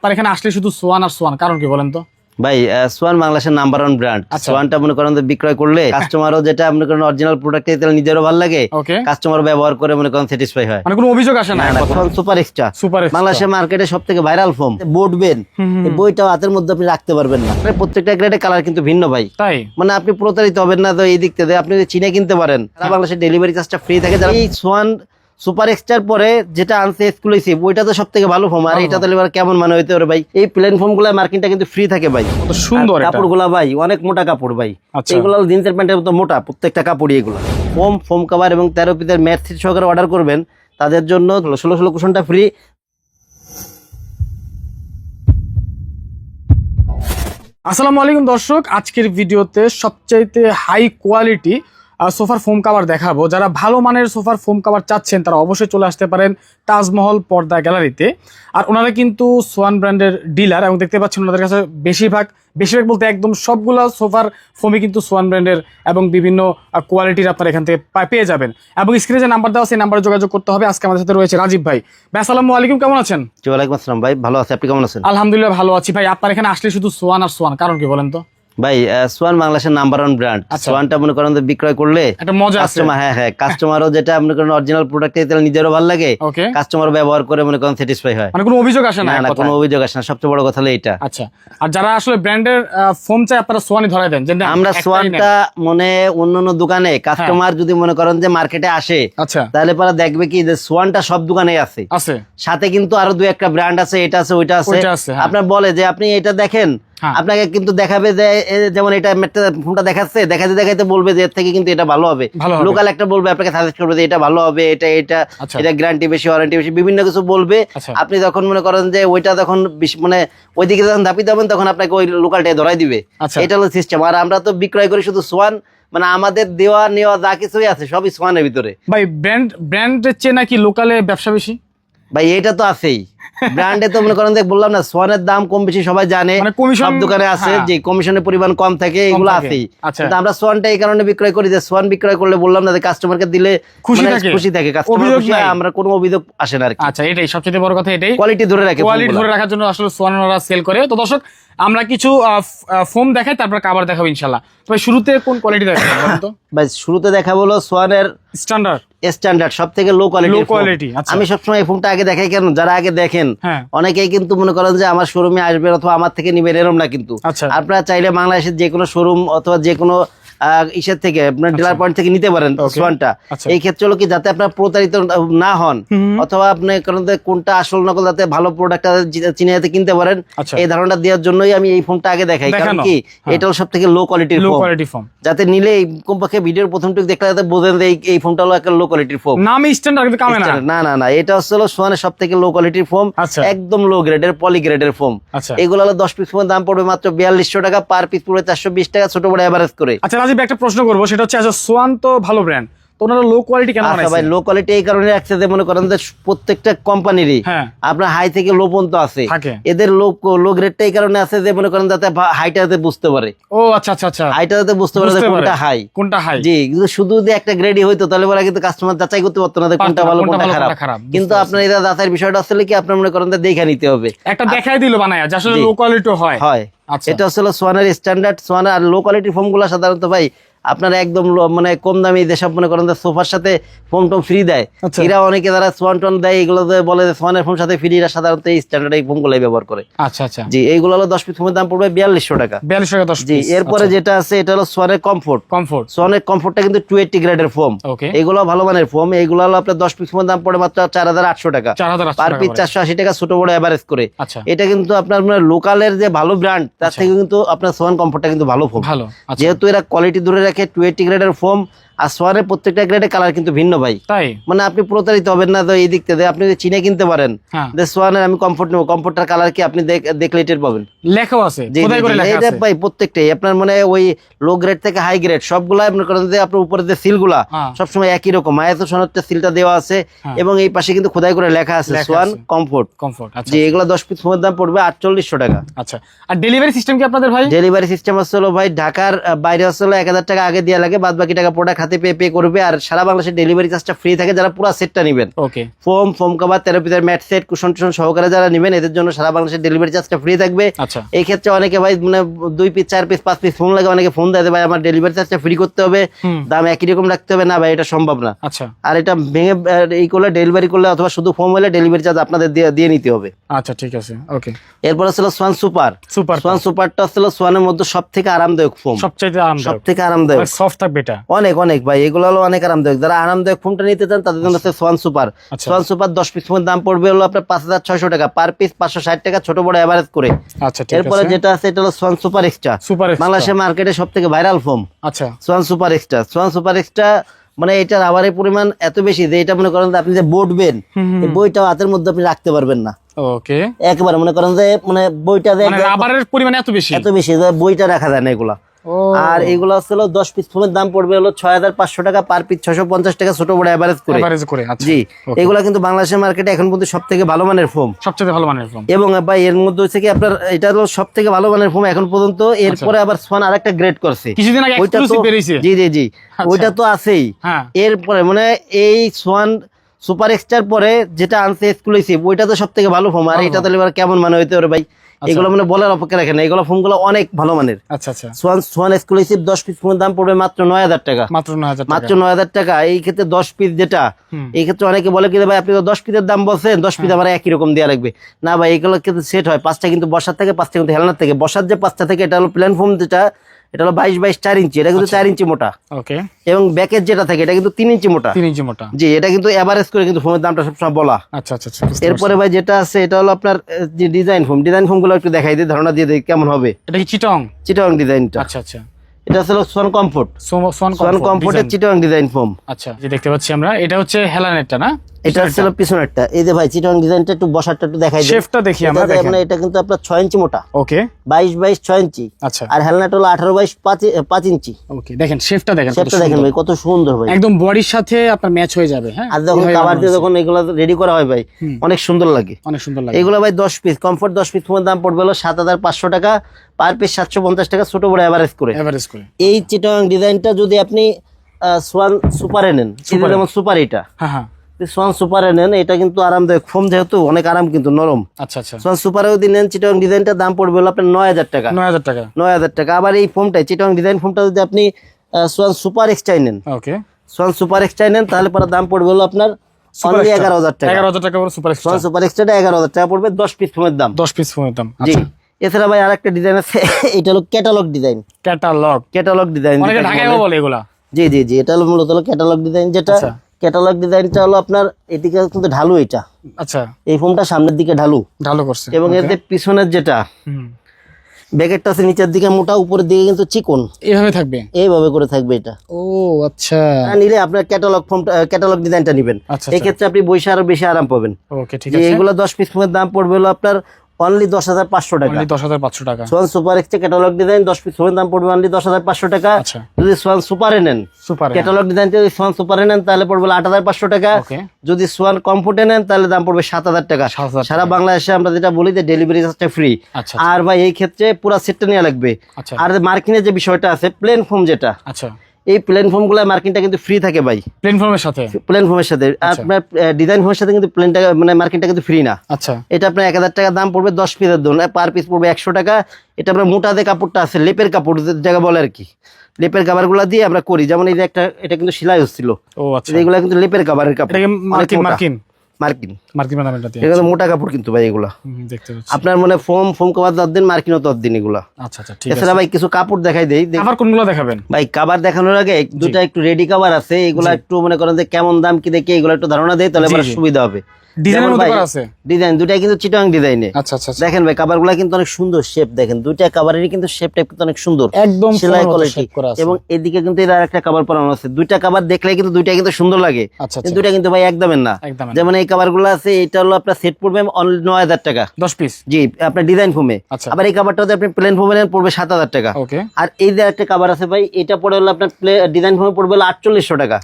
তার এখানে আসলে শুধু সোয়ান আর সোয়ান, কারণ কি বলেন তো? ভাই সোয়ান বাংলাদেশের নাম্বার 1 ব্র্যান্ড। সোয়ানটা মনে করেন বিক্রয় করলে কাস্টমারও যেটা মনে করেন অরিজিনাল প্রোডাক্ট তাহলে নিজেরও ভালো লাগে, কাস্টমার ব্যবহার করে মনে করেন স্যাটিসফাই হয়, মানে কোনো অভিযোগ আসে না। সোয়ান সুপার এক্সট্রা বাংলাদেশের মার্কেটে সবথেকে ভাইরাল ফোম বোর্ড বেন, এই বইটা হাতের মধ্যে আপনি রাখতে পারবেন না, প্রত্যেকটা গ্রেডের কালার কিন্তু ভিন্ন ভাই, তাই মানে আপনি প্রতারিত হবেন না। তো এই দিক থেকে আপনি চিনে কিনতে পারেন, বাংলাদেশের ডেলিভারি চার্জটা ফ্রি থাকে। যারা এই সোয়ান সুপার এক্সটার পরে যেটা আনছে এক্সক্লুসিভ, ওইটা তো সবথেকে ভালো ফোম। আর এটা তাহলে এবার কেমন মানে হইতে পারে ভাই? এই প্লেন ফোম গুলা মার্কিংটা কিন্তু ফ্রি থাকে ভাই, সুন্দর কাপড় গুলা ভাই, অনেক মোটা কাপড় ভাই, এগুলো জিন্সের প্যান্টের মতো মোটা প্রত্যেকটা কাপড়ই এগুলো। ফোম কভার এবং 13 পিসের ম্যাট সিট সহকারে অর্ডার করবেন, তাদের জন্য 16 কুশনটা ফ্রি। আসসালামু আলাইকুম দর্শক, আজকের ভিডিওতে সবচাইতে হাই কোয়ালিটি সোফার ফোম কাভার দেখাবো। যারা ভালো মানের সোফার ফোম কাভার চাচ্ছেন তারা অবশ্যই চলে আসতে পারেন তাজমহল পর্দা গ্যালারিতে। আর ওনারা কিন্তু সোয়ান ব্র্যান্ডের ডিলার, এবং দেখতে পাচ্ছেন ওনাদের কাছে বেশিরভাগ বলতে একদম সবগুলা সোফার ফোমই কিন্তু সোয়ান ব্র্যান্ডের এবং বিভিন্ন কোয়ালিটির আপনারা এখান থেকে পেয়ে যাবেন। এবং স্ক্রিনে যে নাম্বার দেওয়া সেই নাম্বারে যোগাযোগ করতে হবে। আজকে আমাদের সাথে রয়েছে রাজীব ভাই। ভাই আসসালামু আলাইকুম, কেমন আছেন? ওয়ালাইকুম আসসালাম ভাই, ভালো আছি, আপনি কেমন আছেন? আলহামদুলিল্লাহ ভালো আছি ভাই। আপনার এখানে আসলে শুধু সোয়ান আর সোয়ান, কারণ কি বলেন তো? ভাই সোয়ান বাংলাদেশের নাম্বার 1 ব্র্যান্ড। সোয়ানটা মনে করেন বিক্রয় করলে একটা মজা আছে, হ্যাঁ কাস্টমারও যেটা মনে করেন অরিজিনাল প্রোডাক্ট তাহলে নিজেরও ভালো লাগে, কাস্টমার ব্যবহার করে মনে করেন স্যাটিসফাই হয়, মানে কোনো অভিযোগ আসে না। না কোনো অভিযোগ আসে না, সবচেয়ে বড় কথা হলো এটা। আচ্ছা, আর যারা আসলে ব্র্যান্ডের ফোম চাই আপনারা সোয়ানই ধরাই দেন। আমরা সোয়ানটা মনে অন্যান্য দোকানে কাস্টমার যদি মনে করেন যে মার্কেটে আসে, আচ্ছা তাহলে পরে দেখবে কি যে সোয়ানটা সব দোকানে আছে, সাথে কিন্তু আরো 2-1টা ব্র্যান্ড আছে, এটা আছে ওইটা আছে। আপনার বলে যে আপনি এটা দেখেন, আপনাকে কিন্তু দেখাবে যে যেমন এটা ফোনটা দেখাচ্ছে, দেখাইতে বলবে যে এর থেকে কিন্তু এটা ভালো হবে। লোকাল একটা বলবে, আপনাকে সাজেস্ট করবে যে এটা ভালো হবে, এটা গ্যারান্টি বেশি, ওয়ারেন্টি বেশি, বিভিন্ন কিছু বলবে। আপনি যখন মনে করেন যে ওইটা তখন মানে ওইদিকে যখন ধাপি যাবেন তখন আপনাকে ওই লোকালটা ধরাই দিবে। এটা হলো সিস্টেম। আর আমরা তো বিক্রয় করি শুধু সোয়ান, মানে আমাদের দেওয়া নেওয়া যা কিছুই আছে সবই সোয়ানের ভিতরে। ভাই ব্র্যান্ডের চেয়ে নাকি লোকালে ব্যবসা বেশি? ভাই এটা তো আছেই, ব্র্যান্ডে তো মনে করেন বললাম না, সোয়ানের দাম কম বেশি সবাই জানে, সব দোকানে আছে, যে কমিশনের পরিমাণ কম থাকে, এগুলো আছেই। কিন্তু আমরা সোয়ানটা এই কারণে বিক্রয় করি যে সোয়ান বিক্রয় করলে বললাম না যে কাস্টমারকে দিলে খুশি থাকে, কাস্টমার খুশি, আমরা কোনো অভিযোগ আসে না আর কি। আচ্ছা, এটাই সবচেয়ে বড় কথা, এটাই কোয়ালিটি ধরে রাখার জন্য আসলে সোয়ানরা সেল করে। তো দর্শক, আমরা কিছু ফোম দেখাই, তারপর কাভার দেখাবো ইনশাআল্লাহ। তবে শুরুতে কোন কোয়ালিটি দেখাবো বলুন তো? ভাই শুরুতে দেখাবো হলো সোয়ানের স্ট্যান্ডার্ড সবথেকে লো কোয়ালিটি। আমি সবসময় এই ফোনটা আগে দেখাই, কেন যারা আগে দেখেন অনেকেই কিন্তু মনে করেন যে আমার শোরুমে আসবেন অথবা আমার থেকে নিবেন এরকম না, কিন্তু আপনারা চাইলে বাংলাদেশের যে কোনো শোরুম অথবা যে কোনো ইসের থেকে আপনার ডিলার পয়েন্ট থেকে নিতে পারেন সোয়ানটা। এই ক্ষেত্রে হলো কি, যাতে আপনার প্রতারিত না হন অথবা আপনি কোনটা আসল নকল, যাতে ভালো প্রোডাক্ট চিনে যাতে কিনতে পারেন, এই ধারণাটা দেওয়ার জন্যই আমি এই ফোনটা আগে দেখাই। কারণ কি, এটা হলো সব থেকে লো কোয়ালিটির ফোন, যাতে নিলে কমপক্ষে ভিডিওর প্রথমটুকু দেখলে যাতে বোঝেন যে এই ফোনটা হলো একটা লো কোয়ালিটির ফোন। না এটা হলো সোয়ানের সব থেকে লো কোয়ালিটির ফোন, একদম লো গ্রেডের পলি গ্রেডের ফোন। এগুলো হলো 10 পিস ফোনের দাম পড়বে মাত্র 4200 টাকা, পার পিস পড়বে 420 টাকা, ছোট বড় এভারেজ করে। একটা প্রশ্ন করবো, সেটা হচ্ছে সোয়ান তো ভালো ব্র্যান্ড, তো ওনারা লো কোয়ালিটি কেন বানাইছে? ভাই লো কোয়ালিটি এই কারণে রাখছে যে মনে করেন যে প্রত্যেকটা কোম্পানিরই আপনার হাই থেকে লো পর্যন্ত আছে, এদের লো গ্রেডটা এই কারণে আছে যে মনে করেন যাতে হাইটা যাতে বুঝতে পারে। ও আচ্ছা, হাইটা যাতে বুঝতে পারে কোনটা হাই। জি, শুধু যদি একটা গ্রেডই হইতো তাহলে বলা কিন্তু কাস্টমার যাচাই করতে পারতো না কোনটা ভালো কোনটা খারাপ। কিন্তু আপনার এটা যাচাইয়ের বিষয়টা আসলে কি, আপনার মনে করেন যে দেখে নিতে হবে, একটা দেখাই দিল বানায়া যে আসলে লো কোয়ালিটি হয়। এটা আসলে সোয়ানের স্ট্যান্ডার্ড। সোয়ানের আর লো কোয়ালিটির ফোমগুলো সাধারণত ভাই আপনারা একদম মানে কম দামি যেসব মনে করেন সোফার সাথে ফোম টোম ফ্রি দেয়, এরা অনেকে যারা সোয়ান টোন দেয় এগুলো বলে সোয়ানের ফোম সাথে ফ্রি, এরা সাধারণত এই স্ট্যান্ডার্ড এই ফোম গুলাই ব্যবহার করে। আচ্ছা, জি, এইগুলো হলো 10 পিস ফোমের দাম পড়বে 4200 টাকা। 4200 টাকা। জি, এরপরে যেটা আছে এটা হলো সোয়ানের কমফোর্ট। সোয়ানের কমফোর্টটা কিন্তু 280 গ্রেডের ফোম, এগুলো ভালো মানের ফোম। এগুলো হলো আপনার 10 পিস ফোমের দাম পড়ে মাত্র 4800 টাকা, পার পিস 480 টাকা, ছোট বড় এভারেজ করে। এটা কিন্তু আপনার লোকালের যে ভালো ব্র্যান্ড তার থেকে কিন্তু আপনার সোয়ান কমফোর্টটা কিন্তু ভালো ফোম, যেহেতু এরা কোয়ালিটি ধরে রাখে। 280 গ্রেডের ফোম, আর সোয়ানের প্রত্যেকটা গ্রেডের কালার কিন্তু ভিন্ন ভাই, তাই মানে আপনি প্রতারিত হবেন না। তো এই দিক থেকে আপনি চিনে কিনতে পারেন যে সোয়ানের আমি কমফোর্ট নেবো, কমফোর্টটার কালার কি আপনি দেখলে টের পাবেন, লেখাও আছে ভাই প্রত্যেকটাই আপনার মানে ওই লো গ্রেড থেকে হাই গ্রেড সবগুলা মনে করেন যে আপনার উপরে যে সিলগুলা সবসময় একই রকম, আয়াত সনদটা সিলটা দেওয়া আছে এবং এই পাশে কিন্তু খোদাই করে লেখা আছে সোয়ান কমফোর্ট। জি, এগুলো 10 পিস ফোনের দাম পড়বে 4800 টাকা। আচ্ছা, আর ডেলিভারি সিস্টেম কি আপনাদের ভাই? ডেলিভারি সিস্টেম হলো ভাই ঢাকার বাইরে হলো 1000 টাকা আগে দেওয়া লাগে, বাদ বাকি টাকা প্রোডাক্ট হাতে পে করবে, আর সারা বাংলাদেশে ডেলিভারি চার্জটা ফ্রি থাকে যারা পুরো সেটটা নেবেন। ওকে, ফোম কভার, 13 পিসের ম্যাট সেট, কুশন টুশন সহকারে যারা নেবেন এদের জন্য সারা বাংলাদেশে ডেলিভারি চার্জটা ফ্রি থাকবে। আচ্ছা, এই ক্ষেত্রে অনেকে ভাই মানে 2 পিস 4 পিস 5 পিস ফোন লাগে, অনেকে ফোন দেয় ভাই আমার ডেলিভারি চার্জটা ফ্রি করতে হবে, দাম একই রকম রাখতে হবে। না ভাই, এটা সম্ভব না। আচ্ছা, আর এটা ভেঙে এই করলে ডেলিভারি করলে অথবা শুধু ফোম হলে ডেলিভারি চার্জ আপনাদের দিয়ে নিতে হবে। আচ্ছা, ঠিক আছে। ওকে, এরপর ছিল সোয়ান সুপার। সোয়ান সুপারটা ছিল সোয়ানের মধ্যে সবথেকে আরামদায়ক ফোম, সবথেকে আরামদায়ক, সফট থাকবে এটা অনেক ভাই, এগুলো হলো অনেক আরামদায়ক। যারা আরামদায়ক ফোনটা নিতে চান তাদের জন্য হচ্ছে Schwann super. Schwann super 10 piece ফোনের দাম পড়বে হলো আপনার 5600 টাকা, পার পিস 560 টাকা, ছোট বড় এভারেজ করে। আচ্ছা, ঠিক আছে। এরপরে যেটা আছে এটা হলো সোয়ান সুপার এক্সট্রা, বাংলাদেশের মার্কেটে সবথেকে ভাইরাল ফোম। আচ্ছা, Schwann super extra. Schwann super extra মানে এটার আবারের পরিমাণ এত বেশি যে এটা মনে করেন আপনি যে বইটবেন, এই বইটাও হাতের মধ্যে আপনি রাখতে পারবেন না। ওকে, একবারে মনে করেন যে মানে বইটা রাবারের পরিমাণ এত বেশি যে বইটা রাখা যায় না এগুলা। আর এগুলো হলো 10 পিস ফোনের দাম পড়বে হলো 6500 টাকা, পার পিস 650 টাকা, ছোট বড় এভারেজ করে। জি, এগুলা কিন্তু বাংলাদেশের মার্কেটে এখন পর্যন্ত সবথেকে ভালো মানের ফোম, সবচেয়ে ভালো মানের ফোম। এবং ভাই এর মধ্যে হচ্ছে কি আপনার এটা হলো সবথেকে ভালো মানের ফোম এখন পর্যন্ত। এরপরে আবার সোয়ান আরেকটা গ্রেড করছে কিছুদিন আগে, এক্সক্লুসিভ বেরিয়েছে। জি, ওইটা তো আছেই। এরপরে মানে এই সোয়ান সুপার এক্সট্রার পরে যেটা আনছে এক্সক্লুসিভ, ওইটা তো সবথেকে ভালো ফোম। আর এটা তো এবার কেমন মানে হইতে পারে ভাই, এগুলো মানে বলার অপেক্ষা রাখে না, এগুলো ফোনগুলো অনেক ভালো মানের। আচ্ছা, আচ্ছা। সোয়ান এক্সক্লুসিভ 10 পিস ফোনের দাম পড়বে মাত্র 9000 টাকা, মাত্র 9000 টাকা। এই ক্ষেত্রে 10 পিস যেটা, এই ক্ষেত্রে অনেকে বলে কি ভাই আপনি তো 10 পিসের দাম বলছেন, 10 পিস আমার একই রকম দেওয়া লাগবে। না ভাই, এগুলো কিন্তু সেট হয়, 5টা কিন্তু বসার থেকে, 5টা কিন্তু হেলনার থেকে। বসার যে 5টা থেকে এটা হলো প্ল্যান ফোম, যেটা এটা হলো 22 4 ইঞ্চি, এটা কিন্তু 4 ইঞ্চি মোটা। ওকে, এবং ব্যাকের যেটা থাকে এটা কিন্তু 3 ইঞ্চি মোটা। জি, এটা কিন্তু এভারেজ করে কিন্তু ফোনের দামটা সবসময় বলা। আচ্ছা, আচ্ছা। এরপরে ভাই যেটা আছে এটা হলো আপনার যে ডিজাইন ফোম গুলো একটু দেখাই দিই, ধারণা দিয়ে দিই কেমন হবে। এটা কি চিটং ডিজাইনটা? আচ্ছা, আচ্ছা। এটা হলো সোয়ান কমফোর্টের চিটং ডিজাইন ফোম। আচ্ছা, যে দেখতে পাচ্ছি আমরা, এটা হচ্ছে হেলানেরটা না? এটা হচ্ছে পিছনেরটা। এই যে ভাই চিটং ডিজাইনটা একটু বসারটা একটু দেখাই দিই, শেফটা দেখি আমরা। এটা কিন্তু আপনার 6 ইঞ্চি মোটা। ওকে, 22 6 ইঞ্চি। আচ্ছা, আর হেলনাটা হলো 18 5 ইঞ্চি। ওকে, দেখেন শেফটা দেখেন ভাই কত সুন্দর ভাই, একদম বডির সাথে আপনার ম্যাচ হয়ে যাবে। হ্যাঁ, আর যখন কভার দিয়ে যখন এগুলো রেডি করা হয় ভাই অনেক সুন্দর লাগে। এগুলো ভাই 10 পিস কমফোর্ট 10 পিস ফোনের দাম পড়বে হলো 7500 টাকা, পার পিস 750 টাকা, ছোট বড় এভারেজ করে। এই চিটং ডিজাইনটা যদি আপনি সোয়ান সুপারে নেন, যেমন সুপার, এটা সোয়ান সুপারে নেন, এটা কিন্তু আরামদায়ক ফোম, যেহেতু অনেক আরাম কিন্তু নরম। আচ্ছা, আচ্ছা। সোয়ান সুপারে যদি নেন চিটং ডিজাইনটার দাম পড়বে হলো আপনার 9000 টাকা, 9000 টাকা। আবার এই ফোমটাই চিটং ডিজাইন ফোমটা যদি আপনি সোয়ান সুপার এক্সট্রাই নেন, সোয়ান সুপার এক্সট্রাই নেন, তাহলে পরে দাম পড়বে হলো আপনার অনলি 11000 টাকা। 11000 টাকা সোয়ান সুপার এক্সট্রাটা 11000 টাকা পড়বে, 10 পিস ফোমের দাম। 10 পিস ফোমের দাম। জি। এছাড়া ভাই আরেকটা ডিজাইন আছে, এটা হলো ক্যাটালগ ডিজাইন। অনেকে ঢাকায় বলে এগুলা। জি, এটা হলো মূলত হলো ক্যাটালগ ডিজাইন। যেটা ক্যাটালগ ডিজাইনটা হলো আপনার এদিকে কিন্তু ঢালু, এটা আচ্ছা, এই ফোমটা সামনের দিকে ঢালু করছে। এবং এর যে পিছনের যেটা ব্যাকেটটা আছে নিচের দিকে মোটা, উপরের দিকে কিন্তু চিকন, এইভাবে করে থাকবে এটা। ও আচ্ছা, নিলে আপনার ক্যাটালগ ডিজাইনটা নেবেন, এই ক্ষেত্রে আপনি বসে আরো বেশি আরাম পাবেন। ওকে, ঠিক আছে। এগুলো 10 পিস ফোনের দাম পড়বে হলো আপনার অনলি 10500 টাকা। 10500 টাকা। Schwann super extra catalogue design 10 piece ফোনের দাম পড়বে অনলি 10500 টাকা। যদি সোয়ান সুপারে নেন, ক্যাটালগ ডিজাইন যদি সোয়ান সুপারে নেন তাহলে পড়বে 8500 টাকা। যদি সোয়ান কমফোর্টে নেন তাহলে দাম পড়বে 7000 টাকা। সারা বাংলাদেশে আমরা যেটা বলি যে ডেলিভারি চার্জটা ফ্রি। আর ভাই এই ক্ষেত্রে পুরো সেটটা নেওয়া লাগবে। আর মার্কিনের যে বিষয়টা আছে প্লেন ফোম, যেটা এই প্লেন ফোম গুলা মার্কিনটা কিন্তু ফ্রি থাকে ভাই, প্লেন ফোমের সাথে। আপনার ডিজাইন ফোমের সাথে কিন্তু প্লেনটা মানে মার্কিনটা কিন্তু ফ্রি না। আচ্ছা, এটা আপনার 1000 টাকা দাম পড়বে, 10 পিসের জন্য পার পিস পড়বে 100 টাকা। এটা আপনার মোটা যে কাপড়টা আছে, লেপের কাপড় জায়গা বলে আর কি, লেপের কাভার গুলা দিয়ে আমরা করি। যেমন এই যে একটা, এটা কিন্তু সেলাই হচ্ছিল, এগুলা কিন্তু লেপের কাভারের কাপড়, মার্কিন মোটা কাপড় কিন্তু ভাই এগুলা। আপনার মানে ফোম কভার দিন, মার্কিনও দিন এগুলা। এছাড়া ভাই কিছু কাপড় দেখাই দেই। কোনগুলো দেখাবেন ভাই? কাভার দেখানোর আগে দুটা একটু রেডি কাভার আছে, এগুলা একটু মনে করেন যে কেমন দাম কি দেখে এগুলো একটু ধারণা দেয়, তাহলে আমার সুবিধা হবে। ডিজাইন দুটাই কিন্তু চিটং ডিজাইনে। দেখেন ভাই কাভারগুলো কিন্তু অনেক সুন্দর শেপ, দেখেন দুইটা কাভারেরই কিন্তু শেপটা কিন্তু অনেক সুন্দর, একদম সেলাই কোয়ালিটি। এবং এদিকে কিন্তু এর আরেকটা কাভার পরানো আছে। দুইটা কাভার দেখলে কিন্তু দুইটা কিন্তু সুন্দর লাগে, দুইটা কিন্তু ভাই একদমের না। যেমন এই কাভারগুলো আছে, এটা হলো আপনার সেট পড়বে অনলি 9000 টাকা, 10 পিস। জি, আপনার ডিজাইন ফোমে। আবার এই কাভারটাতে আপনি প্লেন ফোমে নেন পড়বে 7000 টাকা। আর এই যে একটা কাভার আছে ভাই, এটা পড়ে হলো আপনার ডিজাইন ফোমে পড়বে 4800 টাকা,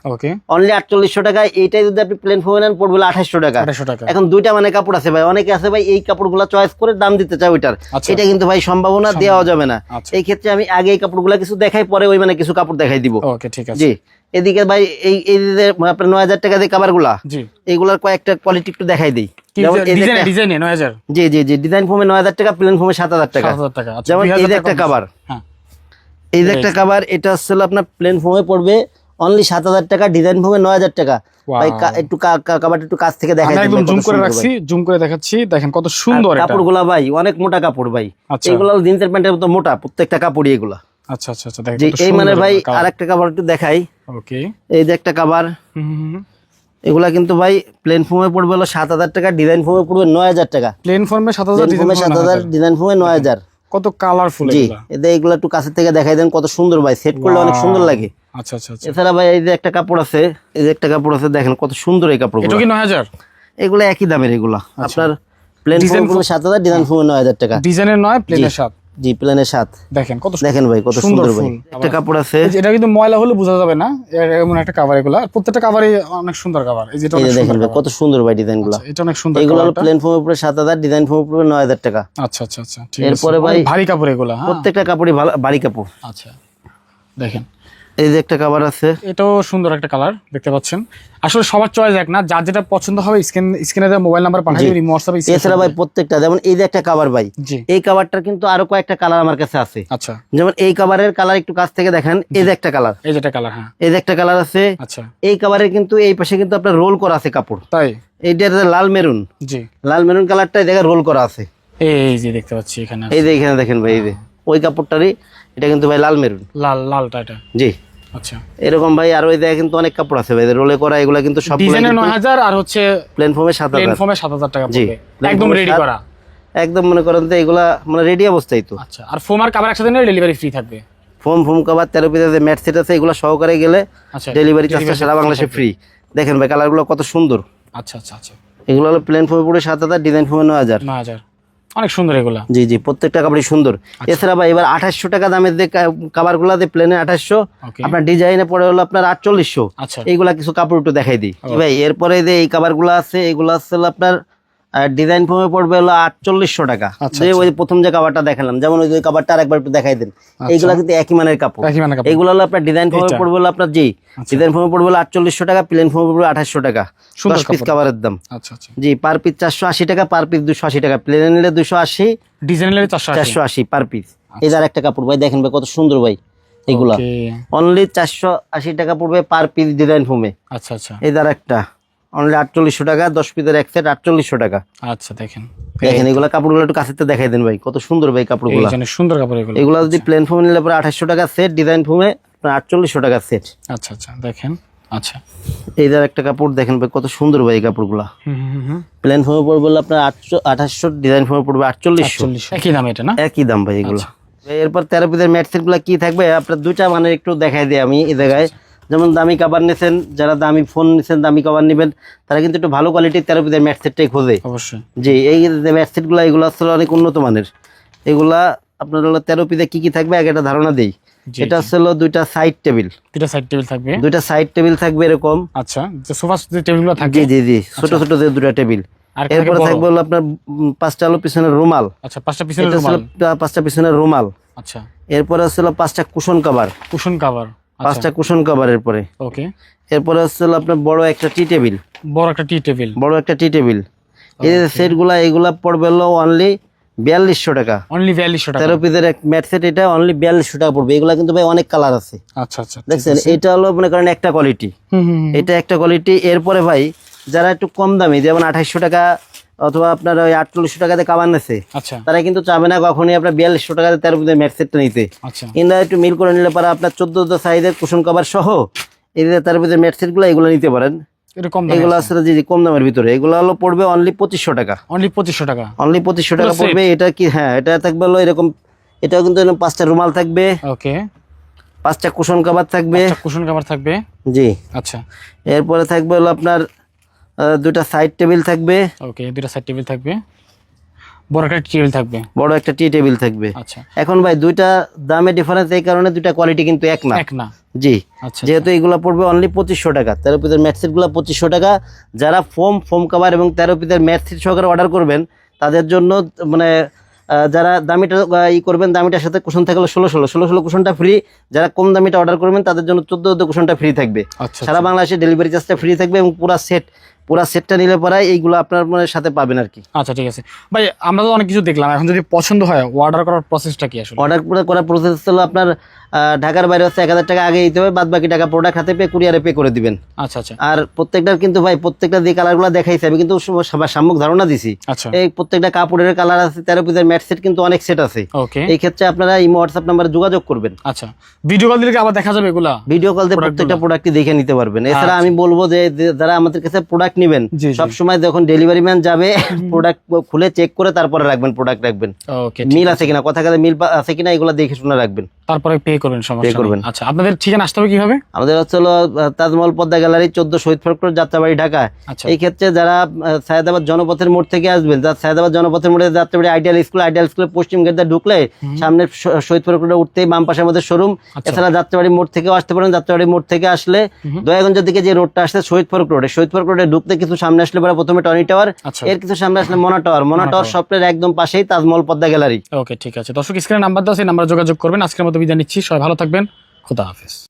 অনলি 4800 টাকা। এইটাই যদি আপনি প্লেন ফোমে নেন পড়বে 2800 টাকা। টাকা। এখন দুইটা মানে কাপড় আছে ভাই, অনেকে আছে ভাই এই কাপড়গুলো চয়েস করে দাম দিতে চায় ওইটার, এটা কিন্তু ভাই সম্ভাবনা দেওয়া যাবে না। এই ক্ষেত্রে আমি আগে এই কাপড়গুলো কিছু দেখাই, পরে ওই মানে কিছু কাপড় দেখাই দিব। ওকে ঠিক আছে। জি এদিকে ভাই এই এই যে আপনার 9000 টাকা দিয়ে কাভারগুলা, জি এইগুলার কয়েকটা কোয়ালিটি একটু দেখাই দেই। যেমন ডিজাইনে 9000, জি জি জি, ডিজাইন ফোমে 9000 টাকা, প্লেন ফোমে 7000 টাকা। যেমন এই যে একটা কাভার, হ্যাঁ এই যে একটা কাভার, এটা আসলে আপনার প্লেন ফোমে পড়বে অনলি 7000 টাকা, ডিজাইন ফোমে 9000 টাকা। ভাই একটু কাভারটা একটু কাছ থেকে দেখাই দিই, একদম জুম করে রাখছি, জুম করে দেখাচ্ছি, দেখেন কত সুন্দর এটা। কাপড়গুলা ভাই অনেক মোটা কাপড় ভাই, এগুলো জিন্সের প্যান্টের মতো মোটা প্রত্যেকটা কাপড়ই এগুলা। আচ্ছা আচ্ছা আচ্ছা, দেখেন এই মানে ভাই আরেকটা কাভার একটু দেখাই। ওকে এই যে একটা কাভার, এগুলা কিন্তু ভাই প্লেন ফোমে পড়বে হলো 7000 টাকা, ডিজাইন ফোমে পড়বে 9000 টাকা। প্লেন ফর্মে 7000, ডিজাইন ফর্মে 7000, ডিজাইন ফোমে 9000। কত কালারফুল এগুলা। এদের এগুলো একটু কাছে থেকে দেখাই দেন, কত সুন্দর ভাই, সেট করলে অনেক সুন্দর লাগে। আচ্ছা আচ্ছা আচ্ছা। এছাড়া ভাই এই যে একটা কাপড় আছে, এই যে একটা কাপড় আছে, দেখেন কত সুন্দর এই কাপড়গুলো। এটা কি 9000? এগুলো একই দামের, এগুলো আপনার প্লেন ফোমে 7000, ডিজাইন ফোমে 9000 টাকা। ডিজাইনের 9, প্লেনের 7। জি প্লেনের 7। দেখেন কত, দেখেন ভাই কত সুন্দর ভাই। একটা কাপড় আছে, এটা কিন্তু ময়লা হলে বোঝা যাবে না, এমন একটা কভার। এগুলা প্রত্যেকটা কভারই অনেক সুন্দর কভার। এই যেটা অনেক সুন্দর, দেখেন কত সুন্দর ভাই ডিজাইনগুলো। এটা অনেক সুন্দর। এগুলো প্লেন ফোমের উপরে 7000, ডিজাইন ফোমের উপরে 9000 টাকা। আচ্ছা আচ্ছা আচ্ছা, ঠিক আছে। এরপরে ভাই ভারী কাপড় এগুলা, হ্যাঁ প্রত্যেকটা কাপড়ই ভারী কাপড়। আচ্ছা দেখেন এই যে একটা কাভার আছে, এটাও সুন্দর একটা কালার, দেখতে পাচ্ছেন। আসলে সবার চয়েস এক না, যার যেটা পছন্দ হবে স্ক্রিনে দেওয়া মোবাইল নাম্বার পাঠিয়ে দিন, হোয়াটসঅ্যাপে। এছাড়া ভাই প্রত্যেকটা, যেমন এই যে একটা কাভার ভাই, এই কাভারটার কিন্তু আরো কয়েকটা কালার আমার কাছে আছে। আচ্ছা, যেমন এই কাভারের কালার একটু কাছ থেকে দেখেন, এই যে একটা কালার, এই যে একটা কালার, হ্যাঁ এই যে একটা কালার আছে। আচ্ছা, এই কাভারের কিন্তু এই পাশে কিন্তু আপনার রোল করা আছে কাপড়, তাই এইটার লাল মেরুন, জি লাল মেরুন কালারটা এই জায়গায় রোল করা আছে। এই যে দেখতে পাচ্ছি এখানে, এই যে এখানে দেখেন ভাই, এই যে ওই কাপড়টারই, এটা কিন্তু ভাই লাল মেরুন, লালটা এটা। জি আচ্ছা, এরকম ভাই আরো এই জায়গায় কিন্তু অনেক কাপড় আছে ভাই, রোলে করা, এগুলা কিন্তু সব ডিজাইনে 9000 আর হচ্ছে প্লেন ফোমে 7000। প্লেন ফর্মে 7000 টাকা জি পড়বে, একদম রেডি করা, একদম মনে করেন যে এগুলা মানে রেডি অবস্থায় তো। আচ্ছা, আর ফোম আর কভার একসাথে নিলে ডেলিভারি ফ্রি থাকবে। ফোম কভার 13 পিসের যে ম্যাট সেট আছে, এগুলো সহকারে গেলে ডেলিভারি চার্জটা সারা বাংলাদেশে ফ্রি। দেখেন ভাই কালারগুলো কত সুন্দর। আচ্ছা আচ্ছা আচ্ছা, এগুলো হলো প্লেন ফোমে পড়ে 7000, ডিজাইন ফোমে 9000। অনেক সুন্দর এগুলা। জি জি, প্রত্যেকটা কাপড়ই সুন্দর। এছাড়া ভাই এবার 2800 টাকা দামের যে কাভারগুলো, যে প্লেনে 2800, আপনার ডিজাইনে পড়ে হলো আপনার 4800। এইগুলা কিছু কাপড় একটু দেখাই দিই ভাই। এরপরে যে এই কাভারগুলো আছে, এগুলো আছে আপনার ডিজাইন ফোমে পড়বে হলো 4800 টাকা। যে ওই প্রথম যে কাভারটা দেখালাম, যেমন ওই কাভারটা আরেকবার একটু দেখাই দেন। এইগুলা কিন্তু একই মানের কাপড়। এগুলো হলো আপনার ডিজাইন ফোমে পড়বে হলো আপনার, জি ডিজাইন ফোমে পড়বে হলো 4800 টাকা, প্লেন ফোমে পড়বে 2800 টাকা। 10 পিস কাভারের দাম। আচ্ছা আচ্ছা, জি পার পিস 480 টাকা, পার পিস 280 টাকা, প্লেনে নিলে 280, ডিজাইন নিলে 480 পার পিস। এই যে আরেকটা কাপড় ভাই, দেখেন ভাই কত সুন্দর ভাই, এগুলা অনলি 480 টাকা পড়বে পার পিস ডিজাইন ফোমে। আচ্ছা আচ্ছা, এই যে আরেকটা অনলি 4800 টাকা, 10 পিসের এক সেট 4800 টাকা। আচ্ছা দেখেন এগুলা কাপড়গুলো একটু কাছে দেখাই দেন ভাই, কত সুন্দর ভাই কাপড়গুলো, সুন্দর কাপড় এগুলো। এগুলো যদি প্লেন ফোমে নিলে পরে 2800 টাকা সেট, ডিজাইন ফোমে 4800 টাকা সেট। আচ্ছা আচ্ছা দেখেন। আচ্ছা, এই যে একটা কাপড় দেখেন ভাই কত সুন্দর ভাই এই কাপড়গুলো। প্লেন ফোমে পড়বে আপনার 2800, ডিজাইন ফোমে পড়বে 4800। একই দাম এটা না? একই দাম ভাই এগুলো। এরপর 13 পিসের ম্যাট সেট গুলা কি থাকবে আপনার দুইটা মানে একটু দেখাই দিই আমি এই জায়গায়। যেমন দামি কাভার নিছেন, যারা দামি ফোন নিছেন, দামি কাভার নেবেন, তারা কিন্তু একটু ভালো কোয়ালিটির 13 পিসের ম্যাট সেটটাই খোঁজে অবশ্যই। জি এই যে ম্যাট সেট গুলা, এগুলো আসলে অনেক উন্নত মানের। এগুলা আপনার হলো 13 পিসে কি কি থাকবে আগে একটা ধারণা দেই। এটা হচ্ছে দুইটা সাইড টেবিল, থাকবে, দুইটা সাইড টেবিল থাকবে এরকম। আচ্ছা, যে সোফা যে টেবিলগুলো থাকে, জি জি ছোট ছোট যে দুটো টেবিল। এরপরে থাকবে হলো আপনার 5টা হলো পিছনের রুমাল। আচ্ছা, 5টা পিছনের রুমাল, 5টা পিছনের রুমাল। আচ্ছা, এরপরে হচ্ছে 5টা কুশন কভার, 5টা কুশন কভার। এরপরে ওকে, এরপরে হচ্ছে আপনার বড় একটা টি টেবিল, বড় একটা টি টেবিল। এই যে সেটগুলা, এগুলা পড়বে হলো অনলি 4200 টাকা। 13 পিসের এক ম্যাট সেট, এটা অনলি 4200 টাকা পড়বে। এগুলা কিন্তু ভাই অনেক কালার আছে। আচ্ছা আচ্ছা, দেখছেন এটা হলো মনে করেন একটা কোয়ালিটি, এটা একটা কোয়ালিটি। এরপরে ভাই যারা একটু কম দামি, যেমন 2800 টাকা অথবা আপনার ওই 4800 টাকাতে কাভার নেছে, তারা কিন্তু চাবে না কখনই আপনার 4200 টাকাতে 13 পিসের ম্যাট সেটটা নিতে। ইনরা একটু মিল করে নিলে পারে আপনার 14 সাইজের কুশন কভার সহ এই যে 13 পিসের ম্যাট সেট গুলো, এগুলো নিতে পারেন। এগুলো আসলে জি কম দামের ভিতরে, এগুলো হলো পড়বে অনলি 2500 টাকা। অনলি 2500 টাকা পড়বে। এটা কি, হ্যাঁ এটা থাকবে হলো এরকম, এটাও কিন্তু 5টা রুমাল থাকবে, ওকে, 5টা কুশন কভার থাকবে, জি। আচ্ছা, এরপরে থাকবে হলো আপনার দুইটা সাইড টেবিল থাকবে, ওকে, দুইটা সাইড টেবিল থাকবে, বড় একটা টি টেবিল থাকবে, বড় একটা টি টেবিল থাকবে। আচ্ছা, এখন ভাই দুইটা দামে ডিফারেন্স এই কারণে, দুইটা কোয়ালিটি কিন্তু এক না। জি, যেহেতু এগুলো পড়বে অনলি 2500 টাকা, 13 পিসের ম্যাট সেট গুলো 2500 টাকা। যারা ফোম কাভার এবং 13 পিসের ম্যাট সেট সহকারে অর্ডার করবেন তাদের জন্য মানে যারা দামিটা করবেন, দামিটার সাথে কুশন থাকলে 16 কুশনটা ফ্রি। যারা কম দামিটা অর্ডার করবেন তাদের জন্য 14 কুশনটা ফ্রি থাকবে। সারা বাংলাদেশে ডেলিভারি চার্জটা ফ্রি থাকবে এবং পুরা সেটটা নিলে পরে এইগুলো আপনার মানে সাথে পাবেন আর কি। আচ্ছা, ঠিক আছে ভাই, আমরা তো অনেক কিছু দেখলাম, এখন যদি পছন্দ হয় অর্ডার করার প্রসেসটা কি? আসলে অর্ডার করার প্রসেস হলো আপনার ঢাকার বাইরে হচ্ছে 1000 টাকা আগে দিতে হবে, বাদ বাকি টাকা প্রোডাক্ট হাতে পেয়ে কুরিয়ারে পে করে দিবেন। আচ্ছা আচ্ছা। আর প্রত্যেকটার কিন্তু ভাই প্রত্যেকটা যে কালারগুলো দেখাইছে আমি কিন্তু সামগ্রিক ধারণা দিছি। এই প্রত্যেকটা কাপড়ের কালার আছে, 13 পিসের ম্যাট সেট কিন্তু অনেক সেট আছে। এই ক্ষেত্রে আপনারা ইমো হোয়াটসঅ্যাপ নাম্বারে যোগাযোগ করবেন। আচ্ছা, ভিডিও কল দিলে কি আবার দেখা যাবে এগুলা? ভিডিও কল দিয়ে প্রত্যেকটা প্রোডাক্টই দেখে নিতে পারবেন। এছাড়া আমি বলবো যে যারা আমাদের কাছে প্রোডাক্ট নেবেন সব সময় যখন ডেলিভারি ম্যান যাবে প্রোডাক্ট খুলে চেক করে তারপরে রাখবেন, প্রোডাক্ট রাখবেন। মিল আছে কিনা, কথা কাজে মিল আছে কিনা এগুলো দেখে শুনে রাখবেন, তারপরে পে করবেন। আচ্ছা, আপনাদের ঠিকানা আসতে হবে কিভাবে? আমাদের হচ্ছে তাজমহল পদ্মা গ্যালারি 14 শহীদ ফরক রোড, যাত্রাবাড়ি, ঢাকা। এই ক্ষেত্রে যারা সায়েদাবাদ জনপথের মোড় থেকে আসবেন, সায়েদাবাদ জনপথের মোড়ে যাত্রাবাড়ি আইডিয়াল স্কুলের পশ্চিম গেট দিয়ে ঢুকলে সামনে শহীদ ফরক রোডে উঠতেই বাম পাশে আমাদের শোরুম। এছাড়া যাত্রাবাড়ি মোড় থেকেও আসতে পারেন। যাত্রাবাড়ি মোড় থেকে আসলে দয়াগঞ্জের দিকে যে রোডটা আসছে শহীদ ফরক রোডে ঢুকতে কিছু সামনে আসলে পরে প্রথমে টনি টাওয়ার, এর কিছু সামনে আসলে মোনা টাওয়ার শপের একদম পাশেই তাজমহল পদ্মা গ্যালারি। ওকে, ঠিক আছে দর্শক, স্ক্রিনে নাম্বার দাও, সেই নাম্বারে যোগাযোগ করবেন। আজকের মতো বিদায় নিচ্ছি, সবাই ভালো থাকবেন, খোদা হাফেজ।